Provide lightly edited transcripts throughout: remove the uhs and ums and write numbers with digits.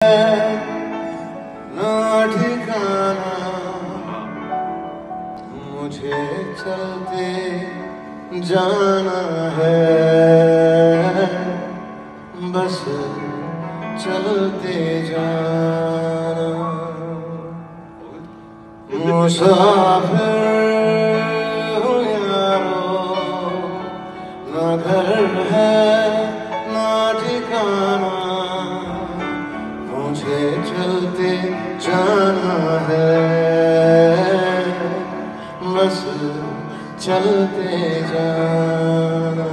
ना ठिकाना मुझे चलते जाना है, बस चलते जाना। मुसाफिर हूँ यारो, ना घर है ना ठिकाना, मुझे चलते जाना है, बस चलते जाना।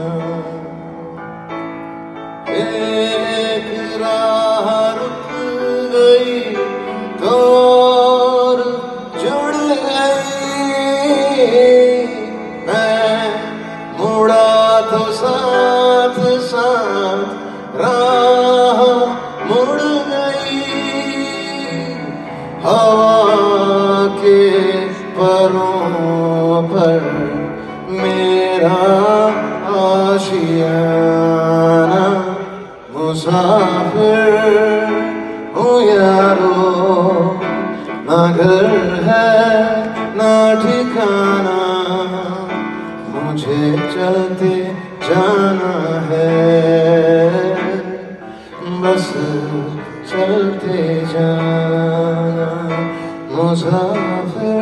एक राह रुक गई तो और जुड़ गई, मैं मुड़ा तो साथ साथ राह मुड़ गई। हवा के परों पर मेरा आशियाना। मुसाफिर हूँ यारो, ना घर है ना ठिकाना, मुझे चलते जाना है, बस चलते जाना। मुसाफिर